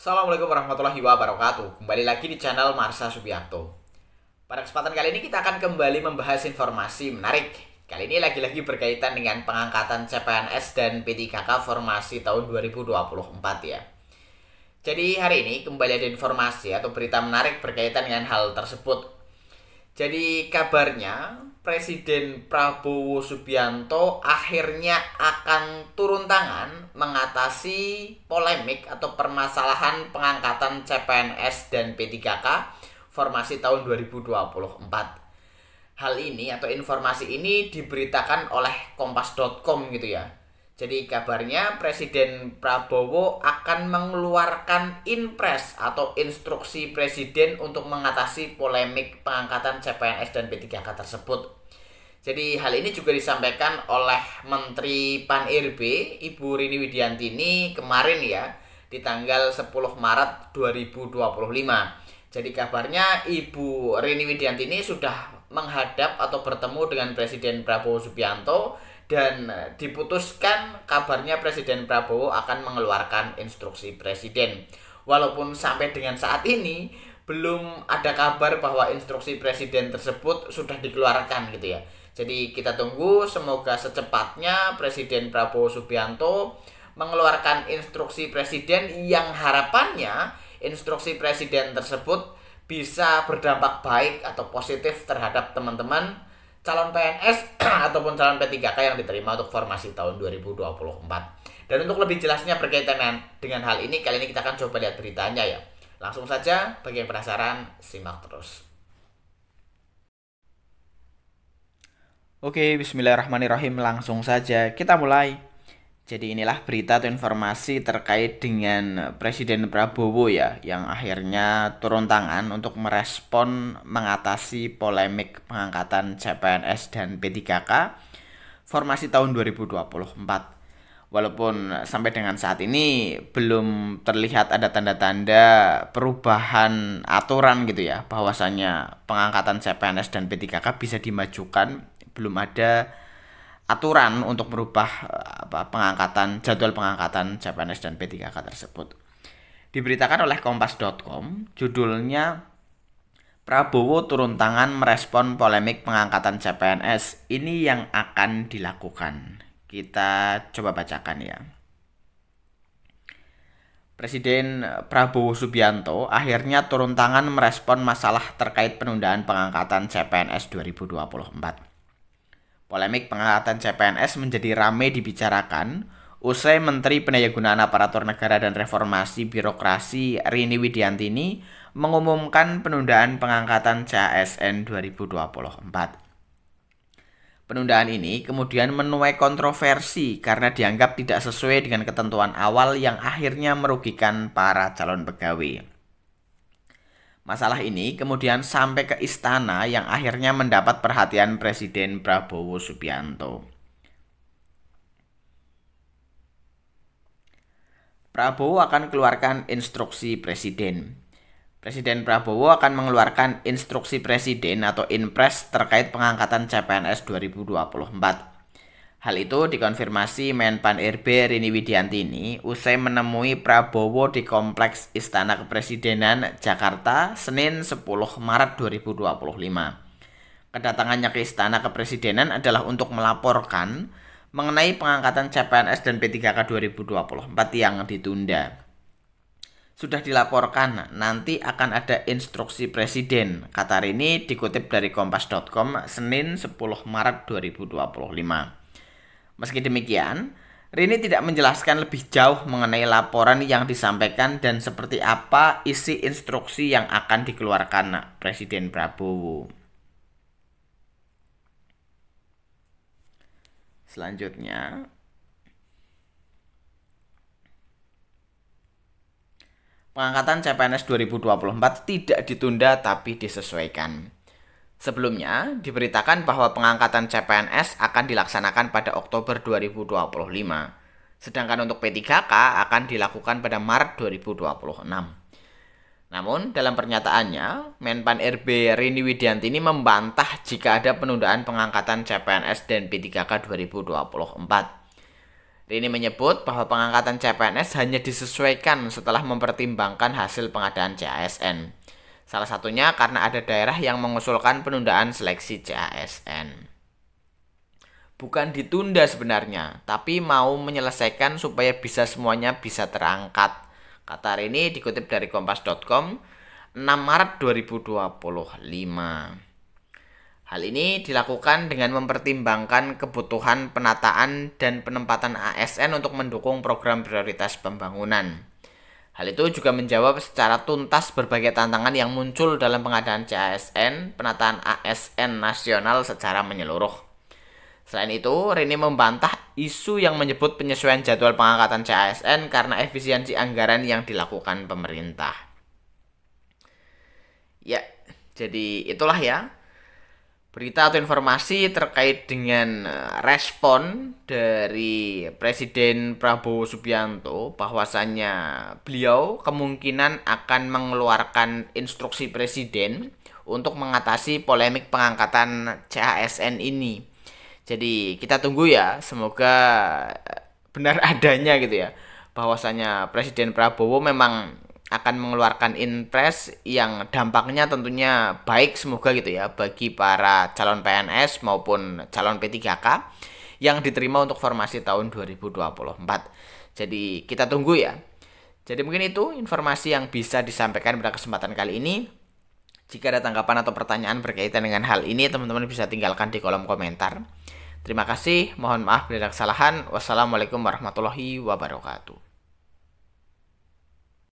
Assalamualaikum warahmatullahi wabarakatuh. Kembali lagi di channel Marsha Subiakto. Pada kesempatan kali ini kita akan kembali membahas informasi menarik. Kali ini lagi-lagi berkaitan dengan pengangkatan CPNS dan P3K formasi tahun 2024 ya. Jadi hari ini kembali ada informasi atau berita menarik berkaitan dengan hal tersebut. Jadi kabarnya Presiden Prabowo Subianto akhirnya akan turun tangan mengatasi polemik atau permasalahan pengangkatan CPNS dan P3K formasi tahun 2024. Hal ini atau informasi ini diberitakan oleh kompas.com gitu ya. Jadi kabarnya Presiden Prabowo akan mengeluarkan inpres atau instruksi presiden untuk mengatasi polemik pengangkatan CPNS dan P3K tersebut. Jadi hal ini juga disampaikan oleh Menteri Pan-RB Ibu Rini Widiantini kemarin ya di tanggal 10 Maret 2025. Jadi kabarnya Ibu Rini Widiantini sudah menghadap atau bertemu dengan Presiden Prabowo Subianto dan diputuskan kabarnya Presiden Prabowo akan mengeluarkan instruksi presiden. Walaupun sampai dengan saat ini belum ada kabar bahwa instruksi presiden tersebut sudah dikeluarkan gitu ya. Jadi kita tunggu, semoga secepatnya Presiden Prabowo Subianto mengeluarkan instruksi presiden yang harapannya instruksi presiden tersebut bisa berdampak baik atau positif terhadap teman-teman calon PNS ataupun calon P3K yang diterima untuk formasi tahun 2024. Dan untuk lebih jelasnya berkaitan dengan hal ini, kali ini kita akan coba lihat beritanya ya. Langsung saja, bagi yang penasaran, simak terus. Oke, bismillahirrahmanirrahim, langsung saja kita mulai. Jadi inilah berita atau informasi terkait dengan Presiden Prabowo ya, yang akhirnya turun tangan untuk merespon mengatasi polemik pengangkatan CPNS dan P3K formasi tahun 2024. Walaupun sampai dengan saat ini belum terlihat ada tanda-tanda perubahan aturan gitu ya, bahwasanya pengangkatan CPNS dan P3K bisa dimajukan, belum ada aturan untuk merubah jadwal pengangkatan CPNS dan P3K tersebut. Diberitakan oleh kompas.com, judulnya Prabowo turun tangan merespon polemik pengangkatan CPNS, ini yang akan dilakukan. Kita coba bacakan ya. Presiden Prabowo Subianto akhirnya turun tangan merespon masalah terkait penundaan pengangkatan CPNS 2024. Polemik pengangkatan CPNS menjadi ramai dibicarakan usai Menteri Pendayagunaan Aparatur Negara dan Reformasi Birokrasi Rini Widiantini mengumumkan penundaan pengangkatan CASN 2024. Penundaan ini kemudian menuai kontroversi karena dianggap tidak sesuai dengan ketentuan awal yang akhirnya merugikan para calon pegawai. Masalah ini kemudian sampai ke istana yang akhirnya mendapat perhatian Presiden Prabowo Subianto. Prabowo akan keluarkan instruksi presiden. Presiden Prabowo akan mengeluarkan instruksi presiden atau inpres terkait pengangkatan CPNS 2024. Hal itu dikonfirmasi Menpan RB Rini Widiantini usai menemui Prabowo di Kompleks Istana Kepresidenan Jakarta Senin 10 Maret 2025. Kedatangannya ke Istana Kepresidenan adalah untuk melaporkan mengenai pengangkatan CPNS dan P3K 2024 yang ditunda. Sudah dilaporkan, nanti akan ada instruksi presiden, kata Rini dikutip dari kompas.com Senin 10 Maret 2025. Meski demikian, Rini tidak menjelaskan lebih jauh mengenai laporan yang disampaikan dan seperti apa isi instruksi yang akan dikeluarkan Presiden Prabowo. Selanjutnya, pengangkatan CPNS 2024 tidak ditunda tapi disesuaikan. Sebelumnya, diberitakan bahwa pengangkatan CPNS akan dilaksanakan pada Oktober 2025, sedangkan untuk P3K akan dilakukan pada Maret 2026. Namun, dalam pernyataannya, Menpan RB Rini Widiantini membantah jika ada penundaan pengangkatan CPNS dan P3K 2024. Rini menyebut bahwa pengangkatan CPNS hanya disesuaikan setelah mempertimbangkan hasil pengadaan CASN. Salah satunya karena ada daerah yang mengusulkan penundaan seleksi CASN. Bukan ditunda sebenarnya, tapi mau menyelesaikan supaya semuanya bisa terangkat. Kata Rini dikutip dari kompas.com 6 Maret 2025. Hal ini dilakukan dengan mempertimbangkan kebutuhan penataan dan penempatan ASN untuk mendukung program prioritas pembangunan. Hal itu juga menjawab secara tuntas berbagai tantangan yang muncul dalam pengadaan CASN, penataan ASN nasional secara menyeluruh. Selain itu, Rini membantah isu yang menyebut penyesuaian jadwal pengangkatan CASN karena efisiensi anggaran yang dilakukan pemerintah. Ya, jadi itulah ya berita atau informasi terkait dengan respon dari Presiden Prabowo Subianto bahwasannya beliau kemungkinan akan mengeluarkan instruksi presiden untuk mengatasi polemik pengangkatan CASN ini. Jadi kita tunggu ya, semoga benar adanya gitu ya, bahwasannya Presiden Prabowo memang akan mengeluarkan impres yang dampaknya tentunya baik semoga gitu ya bagi para calon PNS maupun calon P3K yang diterima untuk formasi tahun 2024. Jadi kita tunggu ya. Jadi mungkin itu informasi yang bisa disampaikan pada kesempatan kali ini. Jika ada tanggapan atau pertanyaan berkaitan dengan hal ini, teman-teman bisa tinggalkan di kolom komentar. Terima kasih, mohon maaf bila ada kesalahan. Wassalamualaikum warahmatullahi wabarakatuh.